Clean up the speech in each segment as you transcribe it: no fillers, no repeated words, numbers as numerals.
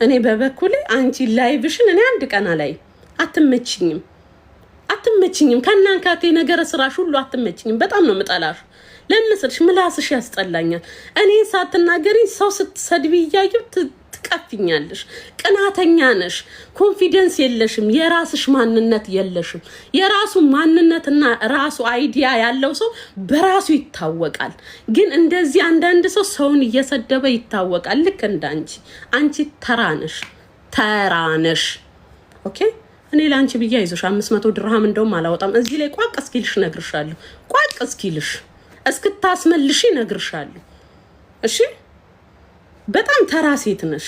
እኔ በበኩሌ አንቺ ላይቭሽን እኔ አንድ ቀና ላይ አትመችኝም ከናንካቴ ነገር ስራሽ ሁሉ አትመችኝም። በጣም ነው ምጠላሽ። ለምንስልሽ ምላስሽ ያስጠላኛል። እኔ ሳትናገሪኝ ሰው ስትሰድቢ እያየሁ ትቀፍኛለሽ። ቅናተኛ ነሽ። ኮንፊደንስ የለሽም። የራስሽ ማንነት የለሽም። የራሱ ማንነትና ራሱ አይዲያ ያለው ሰው በራሱ ይታወቃል። ግን እንደዚህ አንዳንድ ሰው ሰውን እየሰደበ ይታወቃል። ልክ እንዳንቺ አንቺ ተራነሽ። ኦኬ እኔ ላንቺ ብዬ አይዞሽ 500 ድርሃም እንደውም አላወጣም። እዚህ ላይ ቋቅ እስኪልሽ ነግርሻለሁ። ቋቅ እስኪልሽ እስክታስመልሽ ነግርሻለሁ። እሺ በጣም ተራ ሴት ነሽ።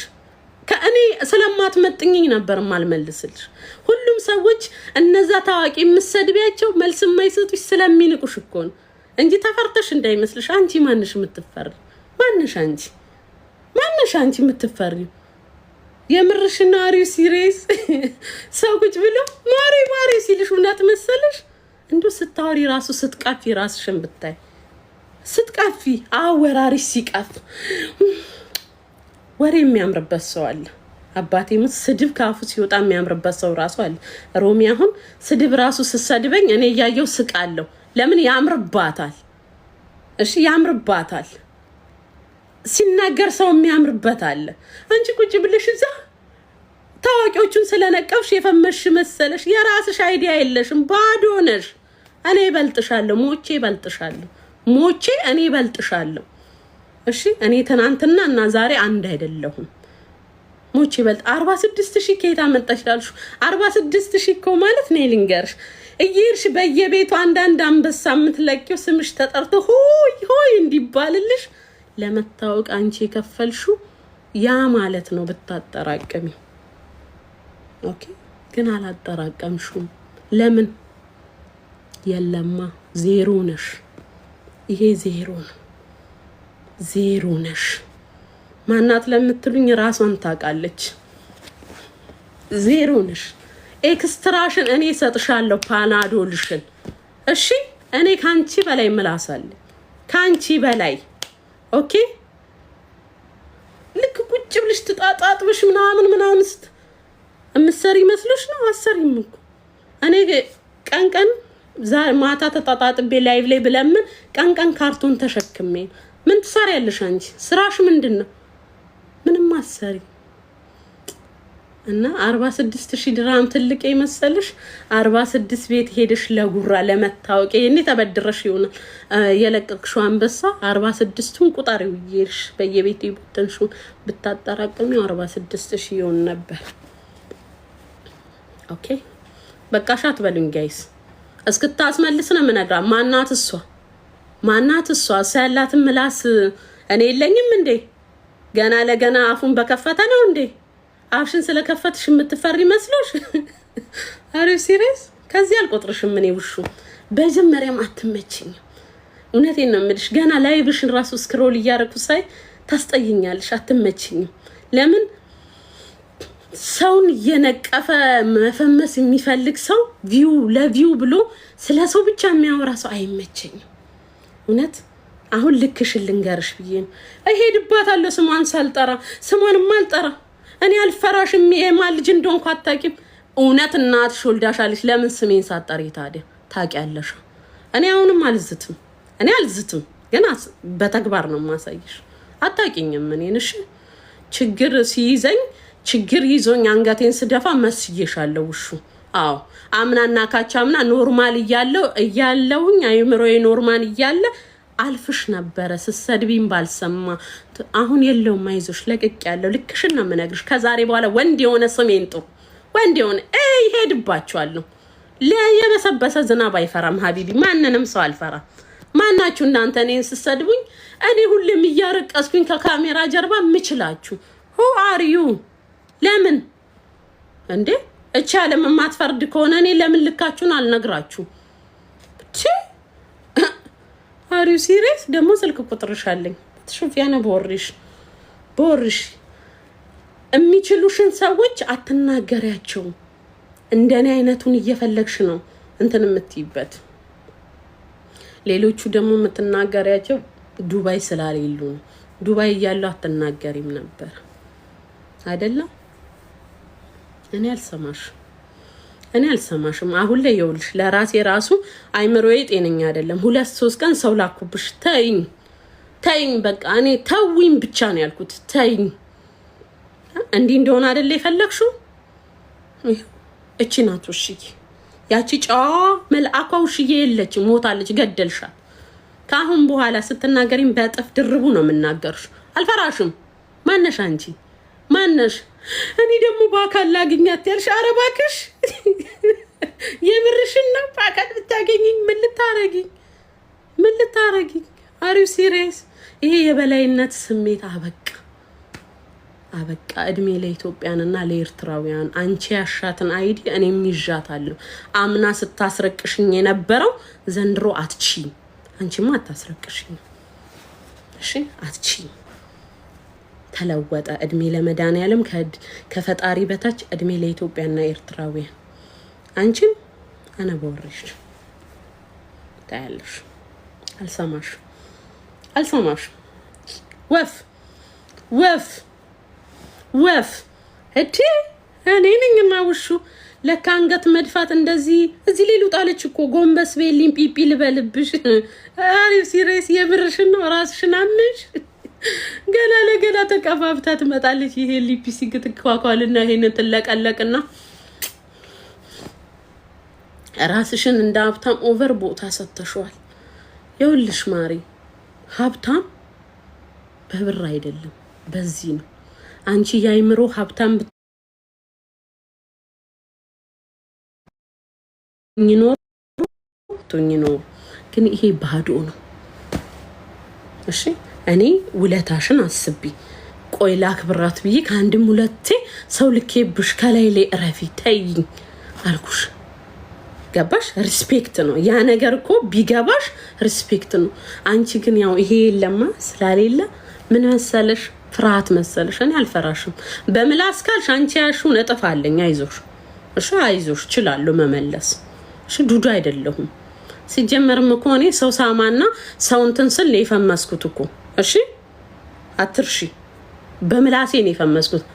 ከእኔ ስለማትመጥኝኝ ነበር ማልመልስልሽ። ሁሉም ሰዎች እነዛ ታዋቂ የምትሰድቢያቸው መልስ የማይሰጡሽ ስለሚንቁሽ እኮ ነው እንጂ ተፈርተሽ እንዳይመስልሽ። አንቺ ማንሽ የምትፈሪ? ማንሽ አንቺ የምትፈሪ? የምርሽና አሪው ሲሪየስ ሰው ቁጭ ብሎ ማሪ ሲልሽ እውነት መሰለሽ? እንዶ ስታወሪ ራሱ ስትቃፊ ራስሽን ብታይ ስትቃፊ አወራሪሽ ሲቃፍ ወሬ የሚያምርበት ሰው አለ። አባቴ ሙት ስድብ ካፉ ሲወጣ የሚያምርበት ሰው ራሱ አለ። ሮሚ አሁን ስድብ ራሱ ስትሰድበኝ እኔ ያየው ስቃለሁ። ለምን ያምርባታል? እሺ ያምርባታል። ሲናገር ሰው የሚያምርበት አለ። አንቺ ቁጭ ብለሽ እዛ ታዋቂዎቹን ስለነቀፍሽ የፈመሽ መሰለሽ። የራስሽ አይዲያ የለሽም። ባዶ ነሽ። እኔ እበልጥሻለሁ። ሞቼ እኔ እበልጥሻለሁ። እሺ እኔ ትናንትና እና ዛሬ አንድ አይደለሁም። ሞቼ በልጥ 46000 ከየት አመጣሽ ላልሽ 46000 እኮ ማለት ነው። ልንገርሽ እየሄድሽ በየቤቱ አንዳንድ አንበሳ የምትለቂው ስምሽ ተጠርቶ ሆይ እንዲባልልሽ ለመታወቅ አንቺ የከፈልሽው ያ ማለት ነው ብታጠራቀሚ። ኦኬ ግን አላጠራቀምሽውም። ለምን? የለማ ዜሮ ነሽ። ይሄ ዜሮ ነሽ። ማናት ለምትሉኝ ራሷን ታውቃለች። ዜሮ ነሽ። ኤክስትራሽን እኔ ሰጥሻለሁ፣ ፓናዶልሽን። እሺ እኔ ካንቺ በላይ ምላሳለሁ፣ ካንቺ በላይ። ኦኬ ልክ ቁጭ ብለሽ ትጣጣጥብሽ ምናምን እምትሰሪ መስሎሽ ነው? አሰሪም እኮ እኔ ቀን ማታ ተጣጣጥቤ ላይቭ ላይ ብለምን ቀን ካርቶን ተሸክሜ ምን ትሰሪያለሽ አንቺ? ስራሽ ምንድነው? ምንም አሰሪ እና 46000 ድርሃም ትልቅ ይመስልሽ? 46 ቤት ሄደሽ ለጉራ ለመታወቂያ የኔ ተበድረሽ ይሆናል የለቀቅሽው አንበሳ 46ቱን ቁጣሪው ይይርሽ በየቤቱ ይቦተንሽው ብታጠራቅሚው 46000 ይሆን ነበር። ኦኬ በቃ ሻት በሉኝ ጋይስ። እስክታስመልስ ነው ምነግራ። ማናት እሷ ሳያላትን ምላስ እኔ የለኝም እንዴ? ገና ለገና አፉን በከፈተ ነው እንዴ? አፍሽን ስለከፈትሽ የምትፈሪ መስሎሽ? አሪ ሲሪየስ? ከዚህ አልቆጥርሽም። እኔ ውሹ በጀመሪያም አትመችኝም። እውነቴን ነው የምልሽ። ገና ላይቭሽን ራሱ ስክሮል እያደረኩ ሳይ ታስጠይኛለሽ። አትመችኝም። ለምን? ሰውን እየነቀፈ መፈመስ የሚፈልግ ሰው ለቪው ብሎ ስለ ሰው ብቻ የሚያወራ ሰው አይመቸኝም። እውነት አሁን ልክሽን ልንገርሽ ብዬ ነው እሄድባታለሁ። ስሟን ሳልጠራ ስሟንም አልጠራ እኔ አልፈራሽም። የማን ልጅ እንደሆንኩ አታውቂም። እውነት እናትሽ ወልዳሻለች። ለምን ስሜን ሳትጠሪ ታዲያ ታውቂያለሽ? እኔ አሁንም አልዝትም ግን በተግባር ነው ማሳይሽ። አታውቂኝም እኔን። እሺ ችግር ይዞኝ አንገቴን ስደፋ መስዬሻለሁ ውሹ። አዎ አምናና ካቻምና ኖርማል እያለውኝ አይምሮዬ ኖርማል እያለ አልፍሽ ነበረ ስሰድቢም ባልሰማ። አሁን የለውም። አይዞሽ ለቅቅ ያለው ልክሽን ነው የምነግርሽ። ከዛሬ በኋላ ወንድ የሆነ ስሜን ጥሩ ወንድ የሆነ ይሄድባችኋለሁ። የበሰበሰ ዝናብ አይፈራም ሀቢቢ። ማንንም ሰው አልፈራ። ማናችሁ እናንተ እኔን ስሰድቡኝ? እኔ ሁሌም እያረቀስኩኝ ከካሜራ ጀርባ ምችላችሁ who are you? ለምን እንዴ? እቺ ዓለም የማትፈርድ ከሆነ እኔ ለምን ልካችሁን አልነግራችሁ? Are you serious? ደግሞ ስልክ ቁጥርሽ አለኝ። ትሽፍ ያነ ቦርሽ የሚችሉሽን ሰዎች አትናገሪያቸው። እንደኔ አይነቱን እየፈለግሽ ነው እንትን የምትይበት። ሌሎቹ ደግሞ የምትናገሪያቸው ዱባይ ስላሌሉ ነው። ዱባይ እያሉ አትናገሪም ነበር አይደለም? እኔ አልሰማሽም። አሁን ላይ ይኸውልሽ ለራሴ ራሱ አይምሮዬ ጤነኛ አይደለም። 2-3 ቀን ሰው ላኩብሽ። ተይኝ በቃ እኔ ተዊኝ ብቻ ነው ያልኩት። ተይኝ እንዲህ እንደሆነ አይደለ የፈለግሽው? እቺ ናት ውሽዬ፣ ያቺ ጨዋ መልአኳ ውሽዬ የለችም፣ ሞታለች፣ ገደልሻል። ከአሁን በኋላ ስትናገሪኝ በጥፍ ድርቡ ነው የምናገርሽ። አልፈራሽም። ማነሽ አንቺ? ማነሽ? እኔ ደግሞ በአካል ላግኛት ያልሽ። ኧረ እባክሽ የምርሽን ነው? በአካል ብታገኝኝ ምን ልታረጊኝ? አሪው ሲሪየስ? ይሄ የበላይነት ስሜት አበቃ። እድሜ ለኢትዮጵያንና ለኤርትራውያን። አንቺ ያሻትን አይዲ እኔም ይዣታለሁ። አምና ስታስረቅሽኝ የነበረው ዘንድሮ አትችይም። አንቺማ አታስረቅሽኝ። እሺ አትችይም። ተለወጠ። እድሜ ለመድኃኒዓለም ከፈጣሪ በታች እድሜ ለኢትዮጵያና ኤርትራውያን። አንቺም አነበወረሽ ታያለሽ። አልሰማሽ ወፍ እቴ እኔ ነኝና ውሹ ለካ አንገት መድፋት እንደዚህ እዚህ ሌሉ ጣለች እኮ። ጎንበስ በይልኝ ፒፒ ልበልብሽ። አሪ ሲሪየስ የብርሽን ነው? ራስሽን አምንሽ ገና ለገና ተቀፋፍታ ትመጣለች። ይሄ ሊፕስቲክ ትኳኳልና ይሄን ትለቀለቅና ራስሽን እንደ ሀብታም ኦቨር ቦታ ሰጥተሽዋል። ይኸውልሽ ማሪ፣ ሀብታም በብር አይደለም በዚህ ነው። አንቺ ያይምሮ ሀብታም ቶኝኖር ግን ይሄ ባዶ ነው። እሺ እኔ ውለታሽን አስቢ። ቆይ ላክብራት ብዬ ከአንድም ሁለቴ ሰው ልኬብሽ ከላይ ላይ እረፊ ተይኝ አልኩሽ። ገባሽ? ሪስፔክት ነው ያ ነገር እኮ ቢገባሽ ሪስፔክት ነው። አንቺ ግን ያው ይሄ የለማ ስላሌለ ምን መሰለሽ ፍርሃት መሰለሽ። እኔ አልፈራሽም። በምላስ ካልሽ አንቺ ያልሽው ነጥፍ አለኝ። አይዞሽ እሺ፣ አይዞሽ እችላለሁ መመለስ። እሺ ዱዱ አይደለሁም። ሲጀመርም እኮ እኔ ሰው ሳማና ሰው እንትን ስል ነው የፈመስኩት እኮ። እሺ አትርሺ። በምላሴ ነው የፈመስኩት።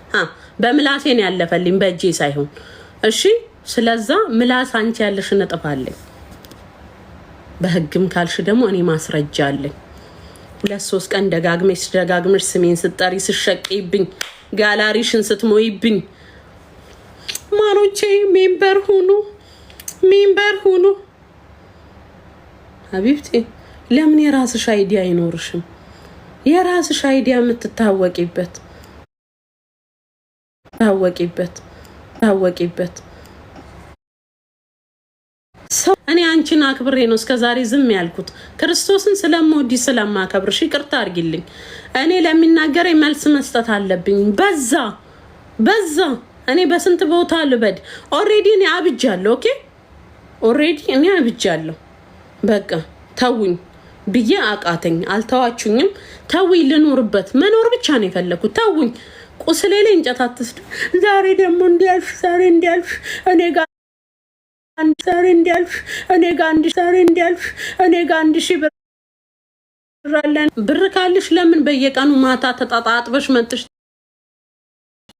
በምላሴ ነው ያለፈልኝ በእጄ ሳይሆን። እሺ ስለዛ ምላስ አንቺ ያለሽ ነጥፍ አለኝ። በህግም ካልሽ ደግሞ እኔ ማስረጃ አለኝ። 2-3 ቀን ደጋግመሽ ስሜን ስትጠሪ ስሸቂብኝ፣ ጋላሪሽን ስትሞይብኝ፣ ማሮቼ ሜምበር ሁኑ። ሀቢብቴ ለምን የራስሽ አይዲያ አይኖርሽም? የራስሽ አይዲያ የምትታወቂበት ታወቂበት እኔ አንቺን አክብሬ ነው እስከዛሬ ዝም ያልኩት። ክርስቶስን ስለምወዲ ስለማከብርሽ ይቅርታ አድርጊልኝ። እኔ ለሚናገረኝ መልስ መስጠት አለብኝ። በዛ እኔ በስንት ቦታ ልበድ? ኦሬዲ እኔ አብጃለሁ። ኦኬ ኦሬዲ እኔ አብጃለሁ። በቃ ተውኝ ብዬ አቃተኝ። አልተዋችሁኝም። ተውኝ ልኖርበት መኖር ብቻ ነው የፈለኩት። ተውኝ። ቁስሌ ላይ እንጨት አትስዱ። ዛሬ ደግሞ እንዲያልሽ እኔ ጋር አንድ ሺህ ብር አለን። ብር ካልሽ ለምን በየቀኑ ማታ ተጣጣጥበሽ መጥሽ